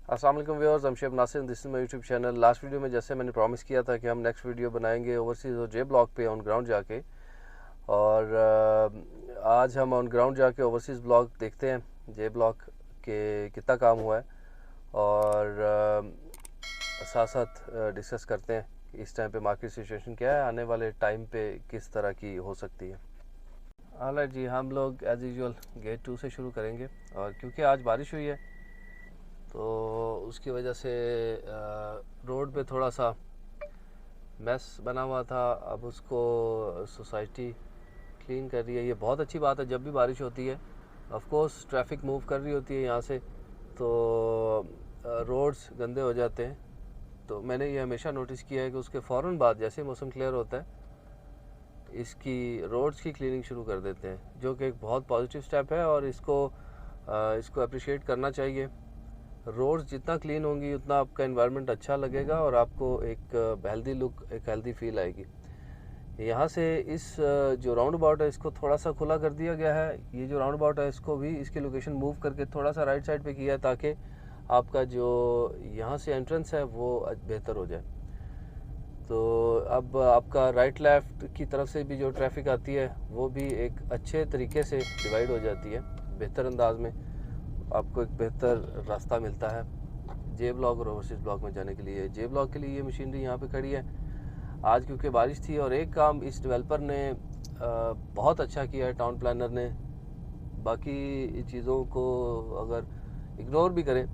अस्सलाम वालेकुम viewers, I'm शेब Nasir, this is my YouTube channel. Last video में जैसे मैंने प्रॉमिस किया था कि हम नेक्स्ट वीडियो बनाएंगे ओवरसीज़ और जे ब्लॉक पे ऑन ग्राउंड जाके, और आज हम ऑन ग्राउंड जाके ओवरसीज़ ब्लॉक देखते हैं जे ब्लॉक के कितना काम हुआ है, और साथ साथ डिस्कस करते हैं कि इस टाइम पे मार्केट सिचुएशन क्या है, आने वाले टाइम पे किस तरह की हो सकती है। हालांकि जी हम लोग एज़ यूजुअल गेट 2 से शुरू करेंगे, और क्योंकि आज बारिश हुई है तो उसकी वजह से रोड पे थोड़ा सा मैस बना हुआ था। अब उसको सोसाइटी क्लीन कर रही है। ये बहुत अच्छी बात है, जब भी बारिश होती है ऑफ कोर्स ट्रैफिक मूव कर रही होती है यहाँ से, तो रोड्स गंदे हो जाते हैं। तो मैंने ये हमेशा नोटिस किया है कि उसके फ़ौरन बाद जैसे मौसम क्लियर होता है इसकी रोड्स की क्लीनिंग शुरू कर देते हैं, जो कि एक बहुत पॉजिटिव स्टेप है और इसको अप्रिशिएट करना चाहिए। रोड्स जितना क्लीन होंगी उतना आपका एनवायरनमेंट अच्छा लगेगा और आपको एक हेल्दी लुक, एक हेल्दी फील आएगी। यहाँ से इस जो राउंड अबाउट है इसको थोड़ा सा खुला कर दिया गया है। ये जो राउंड अबाउट है इसको भी इसकी लोकेशन मूव करके थोड़ा सा राइट साइड पे किया है, ताकि आपका जो यहाँ से एंट्रेंस है वो बेहतर हो जाए। तो अब आपका राइट लेफ़्ट की तरफ से भी जो ट्रैफिक आती है वो भी एक अच्छे तरीके से डिवाइड हो जाती है, बेहतर अंदाज में आपको एक बेहतर रास्ता मिलता है जे ब्लॉक और ओवरसीज़ ब्लॉक में जाने के लिए। जे ब्लॉक के लिए ये मशीनरी यहाँ पे खड़ी है आज क्योंकि बारिश थी, और एक काम इस डेवलपर ने बहुत अच्छा किया है, टाउन प्लानर ने। बाकी चीज़ों को अगर इग्नोर भी करें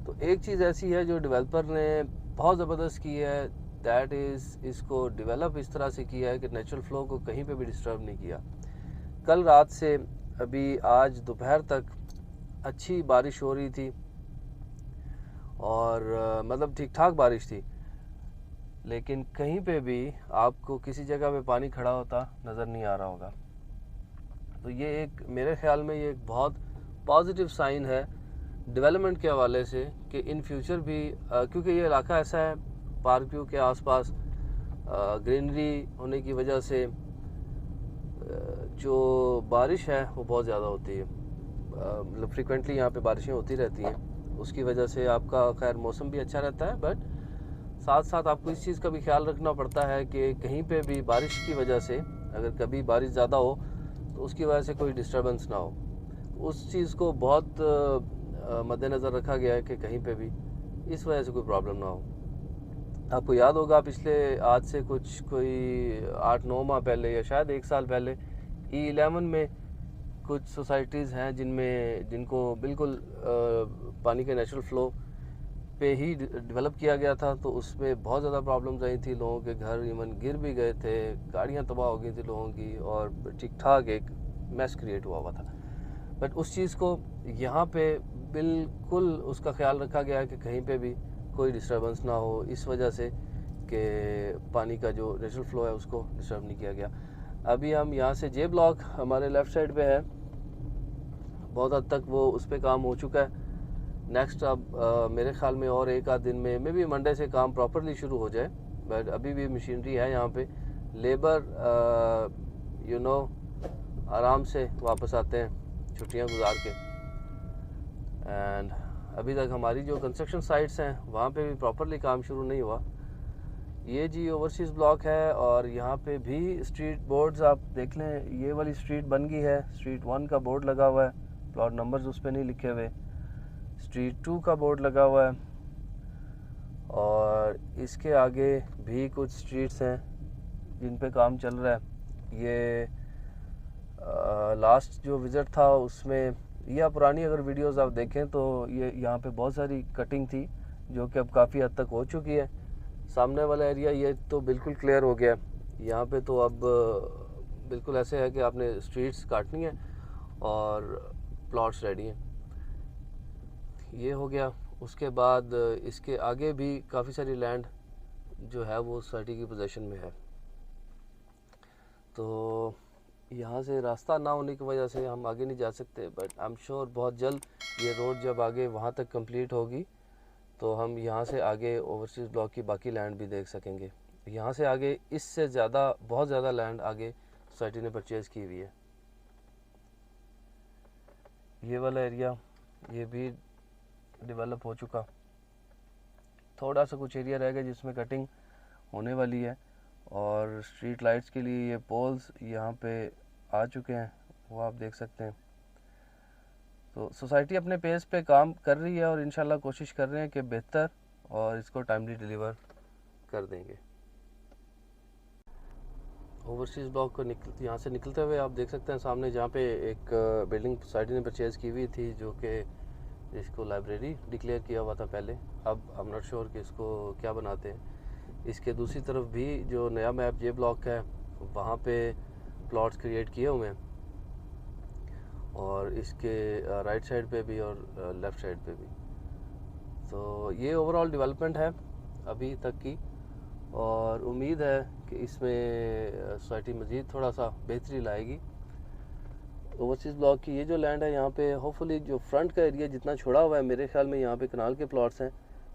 तो एक चीज़ ऐसी है जो डेवलपर ने बहुत ज़बरदस्त की है, दैट इज़ इसको डेवलप इस तरह से किया है कि नेचुरल फ्लो को कहीं पे भी डिस्टर्ब नहीं किया। कल रात से अभी आज दोपहर तक अच्छी बारिश हो रही थी, और मतलब ठीक ठाक बारिश थी, लेकिन कहीं पे भी आपको किसी जगह पे पानी खड़ा होता नज़र नहीं आ रहा होगा। तो ये एक मेरे ख्याल में ये एक बहुत पॉजिटिव साइन है डेवलपमेंट के हवाले से कि इन फ्यूचर भी क्योंकि ये इलाका ऐसा है, पार्क व्यू के आसपास ग्रीनरी होने की वजह से जो बारिश है वो बहुत ज़्यादा होती है। मतलब फ्रिक्वेंटली यहाँ पे बारिशें होती रहती हैं, उसकी वजह से आपका खैर मौसम भी अच्छा रहता है, बट साथ साथ आपको इस चीज़ का भी ख्याल रखना पड़ता है कि कहीं पे भी बारिश की वजह से अगर कभी बारिश ज़्यादा हो तो उसकी वजह से कोई डिस्टर्बेंस ना हो। उस चीज़ को बहुत मद्देनज़र रखा गया है कि कहीं पे भी इस वजह से कोई प्रॉब्लम ना हो। आपको याद होगा पिछले आज से कोई 8-9 माह पहले या शायद 1 साल पहले E11 में कुछ सोसाइटीज़ हैं जिनको बिल्कुल पानी के नेचुरल फ्लो पे ही डेवलप किया गया था, तो उसमें बहुत ज़्यादा प्रॉब्लम्स आई थी। लोगों के घर इवन गिर भी गए थे, गाड़ियाँ तबाह हो गई थी लोगों की, और ठीक ठाक एक मैस क्रिएट हुआ था। बट उस चीज़ को यहाँ पे बिल्कुल उसका ख्याल रखा गया है कि कहीं पे भी कोई डिस्टर्बेंस ना हो, इस वजह से कि पानी का जो नेचुरल फ्लो है उसको डिस्टर्ब नहीं किया गया। अभी हम यहाँ से जे ब्लॉक हमारे लेफ़्ट साइड पे है, बहुत हद तक वो उस पर काम हो चुका है। नेक्स्ट अब मेरे ख्याल में और एक आध दिन में मे बी मंडे से काम प्रॉपरली शुरू हो जाए, बट अभी भी मशीनरी है यहाँ पे। लेबर आराम से वापस आते हैं छुट्टियाँ गुजार के, एंड अभी तक हमारी जो कंस्ट्रक्शन साइट्स हैं वहाँ पे भी प्रॉपरली काम शुरू नहीं हुआ। ये जी ओवरसीज़ ब्लॉक है, और यहाँ पे भी स्ट्रीट बोर्ड्स आप देख लें, ये वाली स्ट्रीट बन गई है, स्ट्रीट 1 का बोर्ड लगा हुआ है, प्लॉट नंबर्स उस पर नहीं लिखे हुए। स्ट्रीट 2 का बोर्ड लगा हुआ है, और इसके आगे भी कुछ स्ट्रीट्स हैं जिन पे काम चल रहा है। ये लास्ट जो विज़िट था उसमें, या पुरानी अगर वीडियोस आप देखें तो ये यहाँ पे बहुत सारी कटिंग थी जो कि अब काफ़ी हद तक हो चुकी है। सामने वाला एरिया ये तो बिल्कुल क्लियर हो गया। यहाँ पे तो अब बिल्कुल ऐसे है कि आपने स्ट्रीट्स काटनी है और प्लॉट्स रेडी हैं। ये हो गया। उसके बाद इसके आगे भी काफ़ी सारी लैंड जो है वो सोसाइटी की पोजीशन में है, तो यहाँ से रास्ता ना होने की वजह से हम आगे नहीं जा सकते। बट आई एम श्योर बहुत जल्द ये रोड जब आगे वहाँ तक कंप्लीट होगी तो हम यहाँ से आगे ओवरसीज़ ब्लॉक की बाकी लैंड भी देख सकेंगे। यहाँ से आगे इससे ज़्यादा, बहुत ज़्यादा लैंड आगे सोसाइटी ने परचेज़ की हुई है। ये वाला एरिया ये भी डेवलप हो चुका। थोड़ा सा कुछ एरिया रह गया जिसमें कटिंग होने वाली है। और स्ट्रीट लाइट्स के लिए ये पोल्स यहाँ पे आ चुके हैं, वो आप देख सकते हैं। तो सोसाइटी अपने पेस पे काम कर रही है और इंशाल्लाह कोशिश कर रहे हैं कि बेहतर और इसको टाइमली डिलीवर कर देंगे। ओवरसीज़ ब्लॉक को यहाँ से निकलते हुए आप देख सकते हैं सामने, जहाँ पे एक बिल्डिंग सोसाइटी ने परचेज़ की हुई थी, जो कि इसको लाइब्रेरी डिक्लेयर किया हुआ था पहले। अब आई एम नॉट श्योर कि इसको क्या बनाते हैं। इसके दूसरी तरफ भी जो नया मैप जे ब्लॉक है, वहाँ पे प्लॉट्स क्रिएट किए हुए हैं, और इसके राइट साइड पे भी और लेफ़्ट साइड पे भी। तो ये ओवरऑल डेवलपमेंट है अभी तक की, और उम्मीद है कि इसमें सोसाइटी मज़ीद थोड़ा सा बेहतरी लाएगी। ओवरसीज़ ब्लॉक की ये जो लैंड है, यहाँ पे होपफुली जो फ्रंट का एरिया जितना छोड़ा हुआ है, मेरे ख्याल में यहाँ पे कनाल के प्लॉट्स हैं,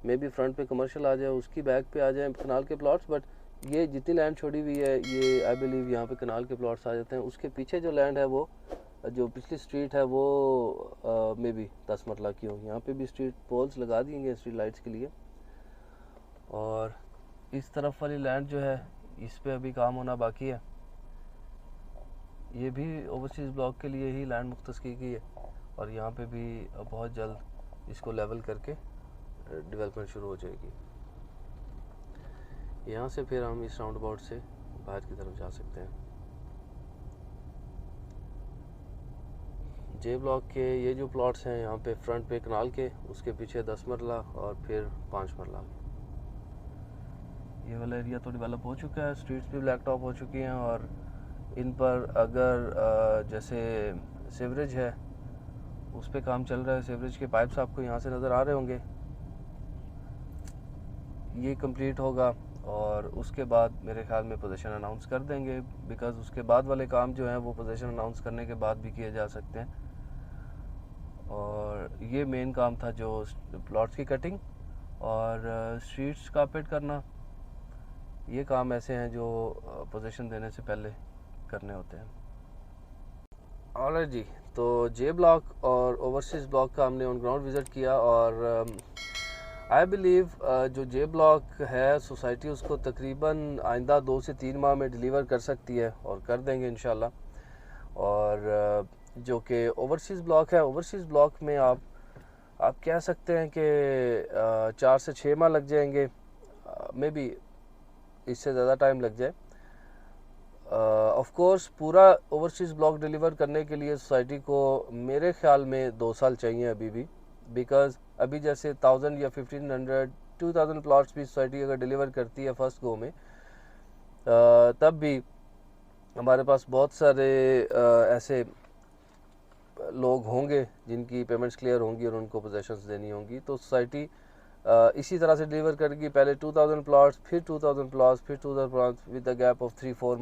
मे बी फ्रंट पे कमर्शियल आ जाए, उसकी बैक पे आ जाए कनाल के प्लॉट्स, बट ये जितनी लैंड छोड़ी हुई है ये आई बिलीव यहाँ पे कनाल के प्लॉट्स आ जाते हैं। उसके पीछे जो लैंड है, वो जो पिछली स्ट्रीट है, वो मे बी 10 मरला की हो। यहाँ पे भी स्ट्रीट पोल्स लगा दिए स्ट्रीट लाइट्स के लिए। और इस तरफ वाली लैंड जो है, इस पे अभी काम होना बाकी है। ये भी ओवरसीज़ ब्लॉक के लिए ही लैंड मुख्तस की गई है, और यहाँ पे भी बहुत जल्द इसको लेवल करके डेवलपमेंट शुरू हो जाएगी। यहाँ से फिर हम इस राउंड अबाउट से बाहर की तरफ जा सकते हैं। जे ब्लॉक के ये जो प्लॉट्स हैं, यहाँ पे फ्रंट पे कनाल के, उसके पीछे 10 मरला और फिर 5 मरला। ये वाला एरिया तो डेवलप हो चुका है, स्ट्रीट्स भी ब्लैक टॉप हो चुकी हैं, और इन पर अगर जैसे सीवरेज है उस पर काम चल रहा है। सीवरेज के पाइप्स आपको यहाँ से नज़र आ रहे होंगे। ये कंप्लीट होगा और उसके बाद मेरे ख्याल में पोजीशन अनाउंस कर देंगे, बिकॉज़ उसके बाद वाले काम जो हैं वो पोजीशन अनाउंस करने के बाद भी किए जा सकते हैं। और ये मेन काम था, जो प्लॉट्स की कटिंग और स्ट्रीट्स कारपेट करना। ये काम ऐसे हैं जो पोजीशन देने से पहले करने होते हैं। ऑलराइट जी, तो जे ब्लॉक और ओवरसीज़ ब्लॉक का हमने ऑन ग्राउंड विज़िट किया, और आई बिलीव जो जे ब्लॉक है सोसाइटी उसको तकरीबन आइंदा 2 से 3 माह में डिलीवर कर सकती है, और कर देंगे इंशाल्लाह। और जो कि ओवरसीज़ ब्लॉक है, ओवरसीज़ ब्लॉक में आप कह सकते हैं कि 4 से 6 माह लग जाएंगे, मे बी इससे ज़्यादा टाइम लग जाए। ऑफ कोर्स पूरा ओवरसीज़ ब्लॉक डिलीवर करने के लिए सोसाइटी को मेरे ख्याल में 2 साल चाहिए अभी भी, बिकॉज़ अभी जैसे 1000 या 1500 2000 प्लॉट्स भी सोसाइटी अगर डिलीवर करती है फर्स्ट गो में, तब भी हमारे पास बहुत सारे ऐसे लोग होंगे जिनकी पेमेंट्स क्लियर होंगी और उनको पोजेशंस देनी होंगी। तो सोसाइटी इसी तरह से डिलीवर करेगी, पहले 2000 प्लॉट्स, फिर 2000 प्लॉट्स, फिर 2000 plots, with the gap of 3-4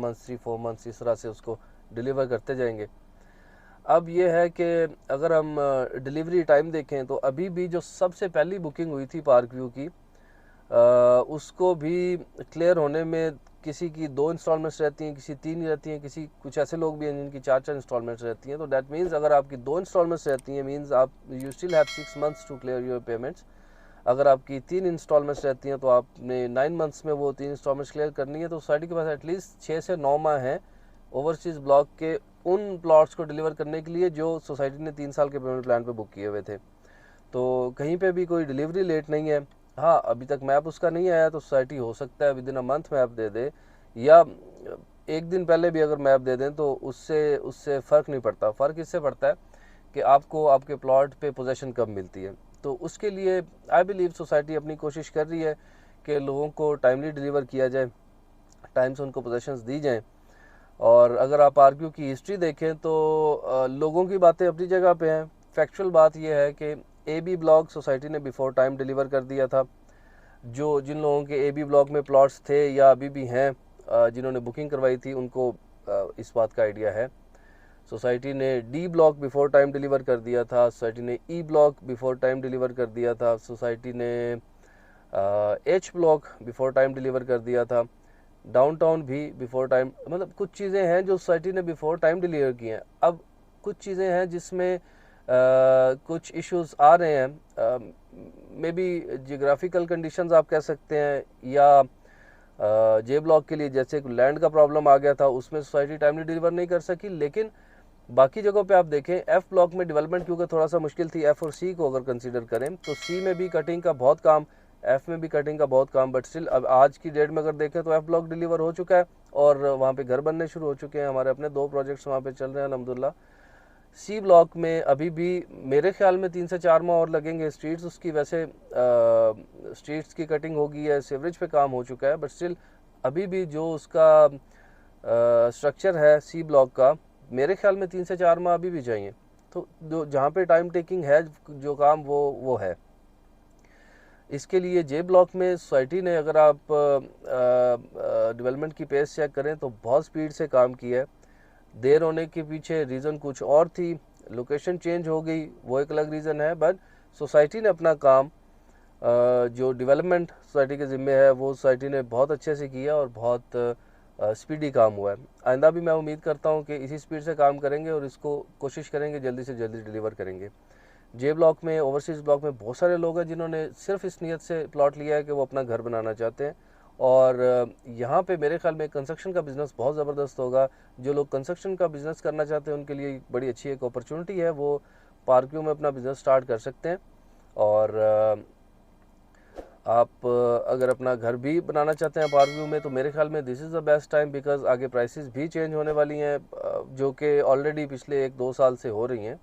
months, इस तरह से उसको डिलीवर करते जाएंगे। अब ये है कि अगर हम डिलीवरी टाइम देखें, तो अभी भी जो सबसे पहली बुकिंग हुई थी पार्क व्यू की, उसको भी क्लियर होने में किसी की 2 इंस्टॉलमेंट्स रहती हैं, किसी 3 रहती हैं, किसी कुछ ऐसे लोग भी हैं जिनकी 4-4 इंस्टॉलमेंट्स रहती हैं। तो दैट मीन्स अगर आपकी 2 इंस्टॉलमेंट्स रहती हैं, मीन्स आप you still have 6 months to clear your payments. अगर आपकी 3 इंस्टॉलमेंट्स रहती हैं, तो आपने 9 मंथ्स में वो 3 इंस्टॉलमेंट्स क्लियर करनी है। तो सोसाइटी के पास एटलीस्ट 6 से 9 माह हैं ओवरसीज़ ब्लॉक के उन प्लॉट्स को डिलीवर करने के लिए जो सोसाइटी ने 3 साल के पेमेंट प्लान पे बुक किए हुए थे। तो कहीं पे भी कोई डिलीवरी लेट नहीं है। हाँ, अभी तक मैप उसका नहीं आया, तो सोसाइटी हो सकता है within a month map दे दे, या एक दिन पहले भी अगर मैप दे दें तो उससे फ़र्क नहीं पड़ता। फ़र्क इससे पड़ता है कि आपको आपके प्लॉट पे पोजीशन कब मिलती है। तो उसके लिए आई बिलीव सोसाइटी अपनी कोशिश कर रही है कि लोगों को टाइमली डिलीवर किया जाए, टाइम से उनको पोजीशंस दी जाएँ। और अगर आप आरक्यू की हिस्ट्री देखें तो लोगों की बातें अपनी जगह पे हैं। फैक्चुअल बात यह है कि AB ब्लॉक सोसाइटी ने बिफोर टाइम डिलीवर कर दिया था। जिन लोगों के AB ब्लॉक में प्लॉट्स थे या अभी भी हैं, जिन्होंने बुकिंग करवाई थी, उनको इस बात का आइडिया है। सोसाइटी ने D block before time deliver कर दिया था, सोसाइटी ने E block before time deliver कर दिया था, सोसाइटी ने H block before time deliver कर दिया था, डाउनटाउन भी बिफोर टाइम। मतलब कुछ चीज़ें हैं जो सोसाइटी ने बिफोर टाइम डिलीवर की हैं। अब कुछ चीज़ें हैं जिसमें कुछ इश्यूज आ रहे हैं। मे बी जियोग्राफिकल कंडीशंस आप कह सकते हैं, या जे ब्लॉक के लिए जैसे लैंड का प्रॉब्लम आ गया था, उसमें सोसाइटी टाइमली डिलीवर नहीं कर सकी। लेकिन बाकी जगहों पे आप देखें, एफ ब्लॉक में डेवलपमेंट क्योंकि थोड़ा सा मुश्किल थी, एफ और सी को अगर कंसीडर करें तो सी में भी कटिंग का बहुत काम, एफ में भी कटिंग का बहुत काम, बट स्टिल अब आज की डेट में अगर देखें तो एफ ब्लॉक डिलीवर हो चुका है और वहाँ पे घर बनने शुरू हो चुके हैं। हमारे अपने 2 प्रोजेक्ट्स वहाँ पे चल रहे हैं अल्हम्दुलिल्लाह। सी ब्लॉक में अभी भी मेरे ख्याल में 3 से 4 माह और लगेंगे। स्ट्रीट्स उसकी वैसे स्ट्रीट्स की कटिंग होगी है, सीवरेज पे काम हो चुका है, बट स्टिल अभी भी जो उसका स्ट्रक्चर है सी ब्लॉक का, मेरे ख्याल में 3 से 4 माह अभी भी चाहिए। तो जो जहाँ पे टाइम टेकिंग है जो काम वो है। इसके लिए जे ब्लॉक में सोसाइटी ने, अगर आप डेवलपमेंट की पेस चेक करें तो बहुत स्पीड से काम किया है। देर होने के पीछे रीज़न कुछ और थी, लोकेशन चेंज हो गई, वो एक अलग रीज़न है, बट सोसाइटी ने अपना काम, जो डेवलपमेंट सोसाइटी के ज़िम्मे है, वो सोसाइटी ने बहुत अच्छे से किया और बहुत स्पीडी काम हुआ है। आइंदा भी मैं उम्मीद करता हूँ कि इसी स्पीड से काम करेंगे और इसको कोशिश करेंगे जल्दी से जल्दी डिलीवर करेंगे। जे ब्लॉक में, ओवरसीज़ ब्लॉक में बहुत सारे लोग हैं जिन्होंने सिर्फ इस नीयत से प्लॉट लिया है कि वो अपना घर बनाना चाहते हैं, और यहाँ पे मेरे ख्याल में कंस्ट्रक्शन का बिज़नेस बहुत ज़बरदस्त होगा। जो लोग कंस्ट्रक्शन का बिज़नेस करना चाहते हैं उनके लिए बड़ी अच्छी एक अपॉर्चुनिटी है, वो पार्क व्यू में अपना बिज़नेस स्टार्ट कर सकते हैं। और आप अगर अपना घर भी बनाना चाहते हैं पार्क व्यू में, तो मेरे ख्याल में this is the best time, because आगे प्राइसेस भी चेंज होने वाली हैं, जो कि ऑलरेडी पिछले 1-2 साल से हो रही हैं।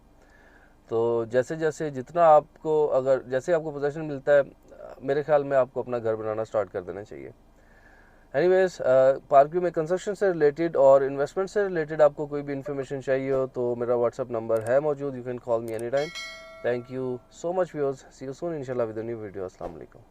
तो जैसे जैसे जितना आपको, अगर जैसे आपको पोजीशन मिलता है, मेरे ख्याल में आपको अपना घर बनाना स्टार्ट कर देना चाहिए। एनीवेज, पार्क व्यू में कंस्ट्रक्शन से रिलेटेड और इन्वेस्टमेंट से रिलेटेड आपको कोई भी इन्फॉर्मेशन चाहिए हो तो मेरा व्हाट्सअप नंबर है मौजूद, you can call me any time. Thank you so much viewers, see you soon इंशाल्लाह विद अ न्यू वीडियो। अस्सलाम वालेकुम।